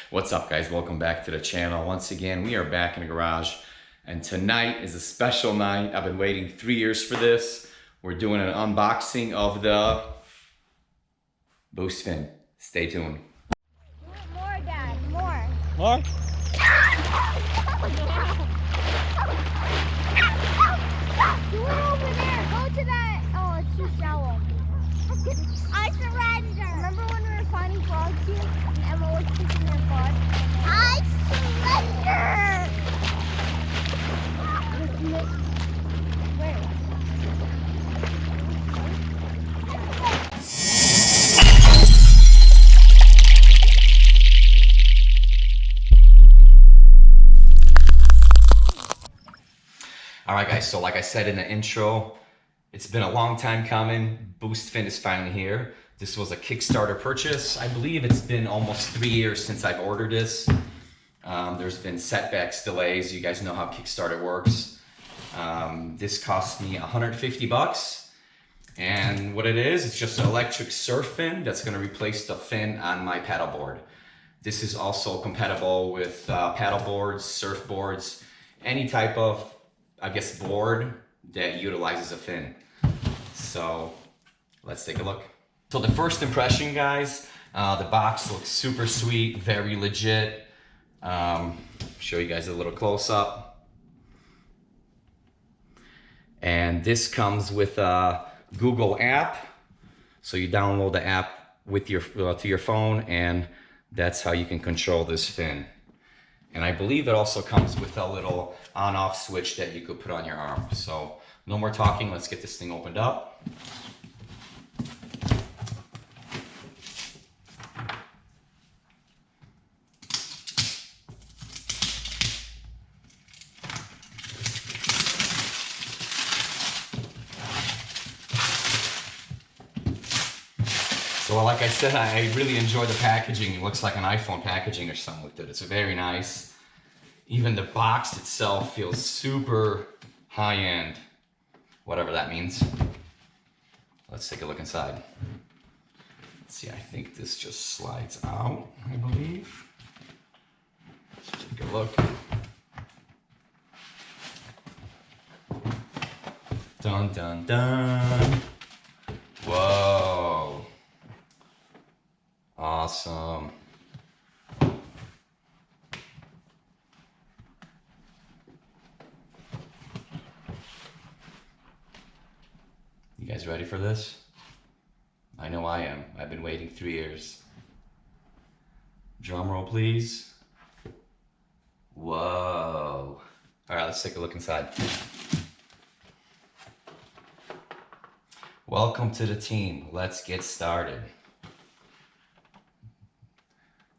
What's up, guys? Welcome back to the channel. Once again, we are back in the garage, and tonight is a special night. I've been waiting 3 years for this. We're doing an unboxing of the boost fin. Stay tuned. More, Dad, more. More? Do it over there. Go to that. Oh, it's too shallow. I surrender. Remember when we were finding frogs here and Emma was kicking their butt? I surrender. Where? All right, guys, so like I said in the intro, it's been a long time coming. Boost fin is finally here. This was a Kickstarter purchase. I believe it's been almost 3 years since I've ordered this. There's been setbacks, delays. You guys know how Kickstarter works. This cost me 150 bucks. And what it is, it's just an electric surf fin that's gonna replace the fin on my paddleboard. This is also compatible with paddleboards, surfboards, any type of, I guess, board that utilizes a fin. So let's take a look. So the first impression, guys, the box looks super sweet, very legit. Show you guys a little close up. And this comes with a Google app. So you download the app with your to your phone, and that's how you can control this fin. And I believe it also comes with a little on-off switch that you could put on your arm. So no more talking, let's get this thing opened up. So like I said, I really enjoy the packaging. It looks like an iPhone packaging or something with it. It's very nice. Even the box itself feels super high-end, whatever that means. Let's take a look inside. Let's see, I think this just slides out, I believe. Let's take a look. Dun, dun, dun. Whoa. Awesome. You guys ready for this? I know I am. I've been waiting 3 years. Drum roll, please. Whoa. All right, let's take a look inside. Welcome to the team. Let's get started.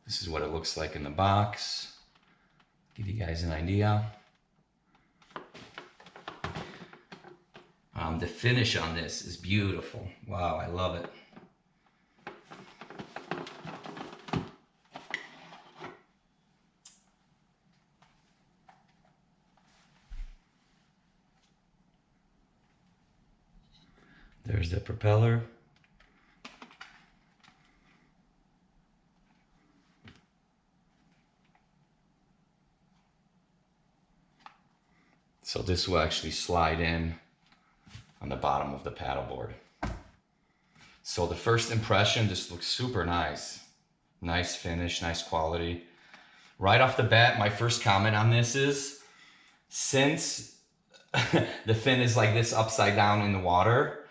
This is what it looks like in the box. Give you guys an idea. The finish on this is beautiful. Wow, I love it. There's the propeller. So this will actually slide in on the bottom of the paddleboard. So the first impression, this looks super nice. Nice finish, nice quality. Right off the bat, my first comment on this is, since the fin is like this upside down in the water,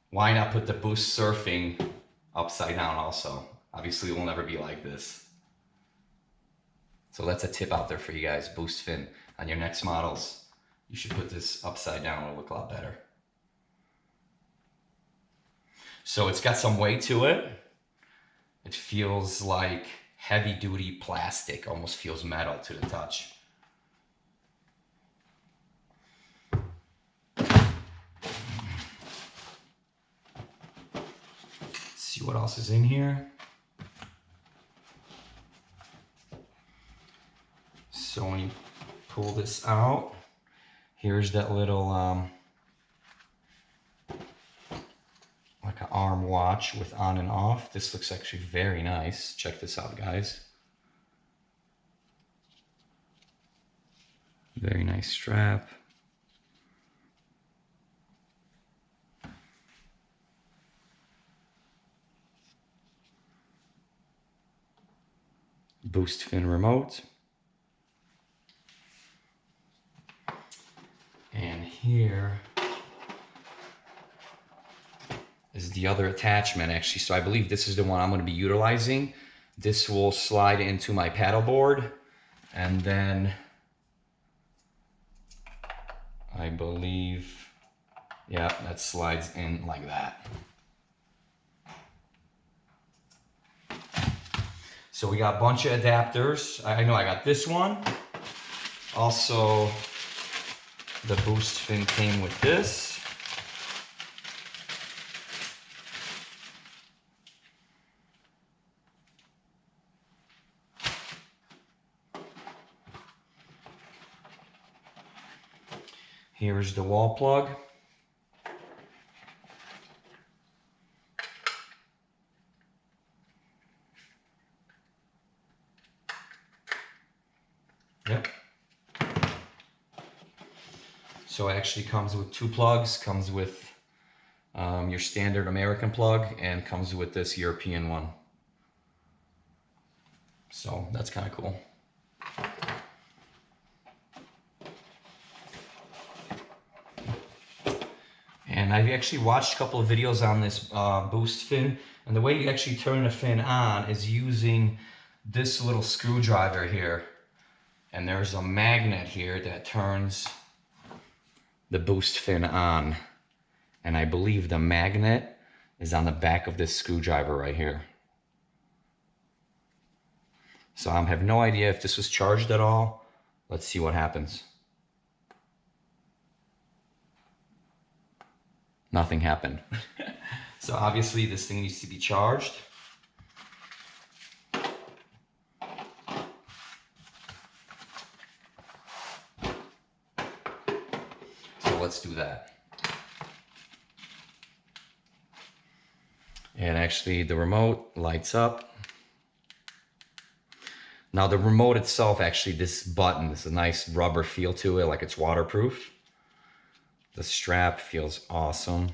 why not put the boost surfing upside down also? Obviously it will never be like this. So that's a tip out there for you guys, boost fin. On your next models, you should put this upside down, it'll look a lot better. So it's got some weight to it. It feels like heavy duty plastic, almost feels metal to the touch. Let's see what else is in here. So when you pull this out, here's that little like an arm watch with on and off. This looks actually very nice. Check this out, guys. Very nice strap. Boost fin remote. And here is the other attachment actually. So I believe this is the one I'm going to be utilizing. This will slide into my paddleboard, and then I believe, yeah, that slides in like that. So we got a bunch of adapters. I know I got this one. Also, the boost fin came with this. Here's the wall plug. Yep. So it actually comes with two plugs, comes with your standard American plug, and comes with this European one. So that's kind of cool. And I've actually watched a couple of videos on this boost fin, and the way you actually turn the fin on is using this little screwdriver here. And there's a magnet here that turns the boost fin on. And I believe the magnet is on the back of this screwdriver right here. So I have no idea if this was charged at all. Let's see what happens. Nothing happened. So obviously this thing needs to be charged. So let's do that. And actually the remote lights up. Now the remote itself, actually this button, there's a nice rubber feel to it, like it's waterproof. The strap feels awesome.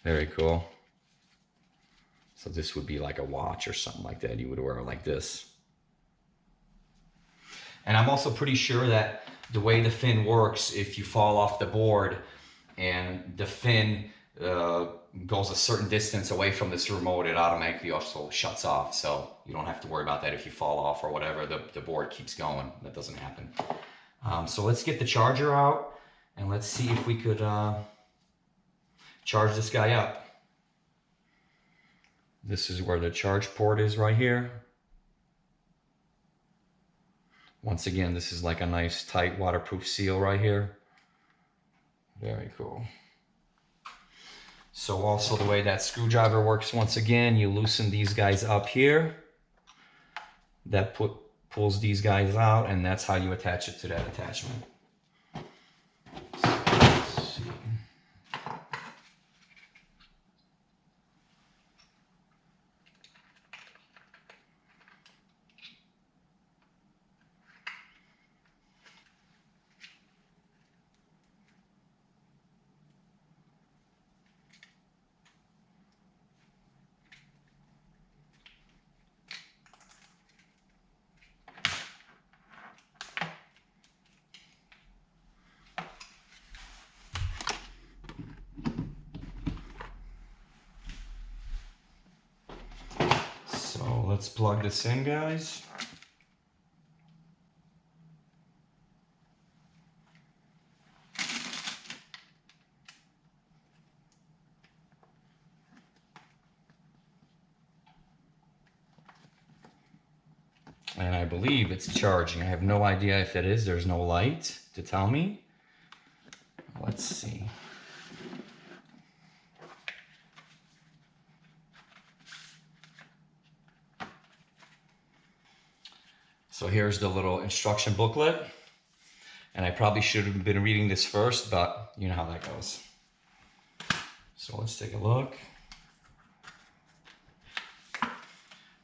Very cool. So this would be like a watch or something like that. You would wear it like this. And I'm also pretty sure that the way the fin works, if you fall off the board and the fin goes a certain distance away from this remote, it automatically also shuts off. So you don't have to worry about that if you fall off or whatever. The board keeps going. That doesn't happen. So let's get the charger out. And let's see if we could charge this guy up. This is where the charge port is right here. Once again, this is like a nice tight waterproof seal right here. Very cool. So also the way that screwdriver works, once again, you loosen these guys up here. That pulls these guys out, and that's how you attach it to that attachment. Let's plug this in, guys. And I believe it's charging. I have no idea if it is. There's no light to tell me. Let's see. So here's the little instruction booklet. And I probably should have been reading this first, but you know how that goes. So let's take a look.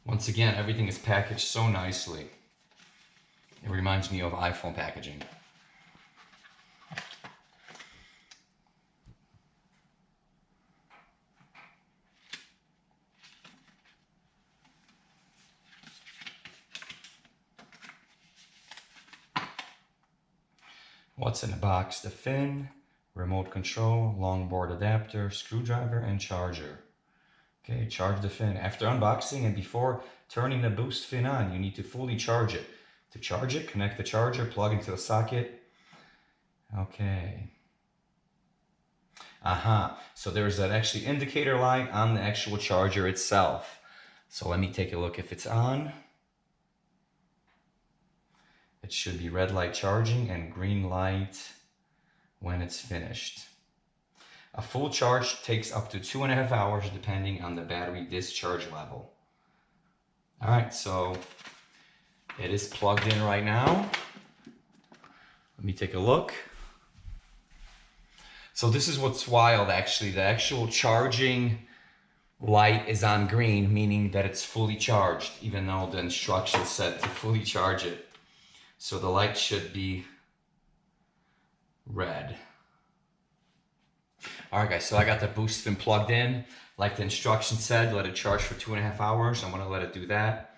Once again, everything is packaged so nicely. It reminds me of iPhone packaging. What's in the box? The fin, remote control, longboard adapter, screwdriver, and charger. Okay, charge the fin. After unboxing and before turning the boost fin on, you need to fully charge it. To charge it, connect the charger, plug into the socket. Okay. So there's that actually indicator light on the actual charger itself. So let me take a look if it's on. It should be red light charging and green light when it's finished. A full charge takes up to 2.5 hours depending on the battery discharge level. All right, so it is plugged in right now. Let me take a look. So this is what's wild actually. The actual charging light is on green, meaning that it's fully charged, even though the instructions said to fully charge it. So the light should be red. All right guys, so I got the boost fin plugged in. Like the instructions said, let it charge for 2.5 hours. I'm gonna let it do that.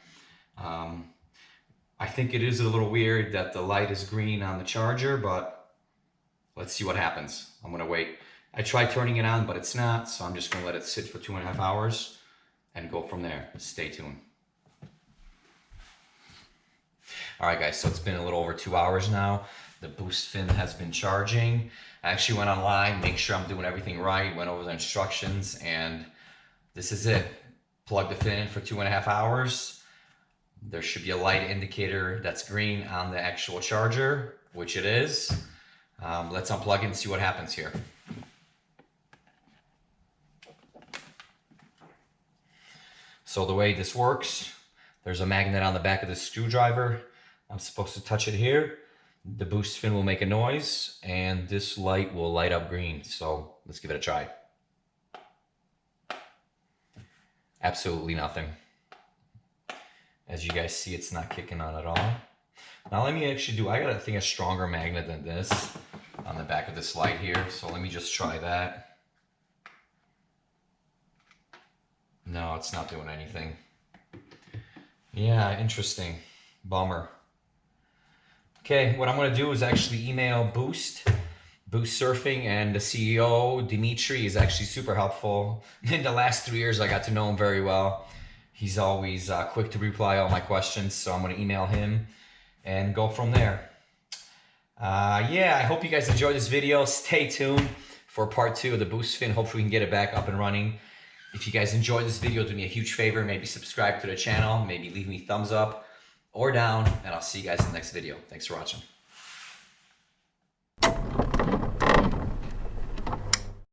I think it is a little weird that the light is green on the charger, but let's see what happens. I'm gonna wait. I tried turning it on, but it's not, so I'm just gonna let it sit for 2.5 hours and go from there. Stay tuned. All right guys, so it's been a little over 2 hours now. The boost fin has been charging. I actually went online, make sure I'm doing everything right, went over the instructions, and this is it. Plug the fin in for 2.5 hours. There should be a light indicator that's green on the actual charger, which it is. Let's unplug it and see what happens here. So the way this works, there's a magnet on the back of the screwdriver. I'm supposed to touch it here. The boost fin will make a noise and this light will light up green. So let's give it a try. Absolutely nothing. As you guys see, it's not kicking on at all. Now let me actually do, I got, I think, a stronger magnet than this on the back of this light here. So let me just try that. No, it's not doing anything. Yeah, interesting. Bummer. Okay, what I'm gonna do is actually email Boost Surfing, and the CEO, Dimitri, is actually super helpful. In the last 3 years, I got to know him very well. He's always quick to reply all my questions, so I'm gonna email him and go from there. Yeah, I hope you guys enjoyed this video. Stay tuned for part 2 of the boost fin. Hopefully we can get it back up and running. If you guys enjoyed this video, do me a huge favor. Maybe subscribe to the channel. Maybe leave me a thumbs up or down. And I'll see you guys in the next video. Thanks for watching.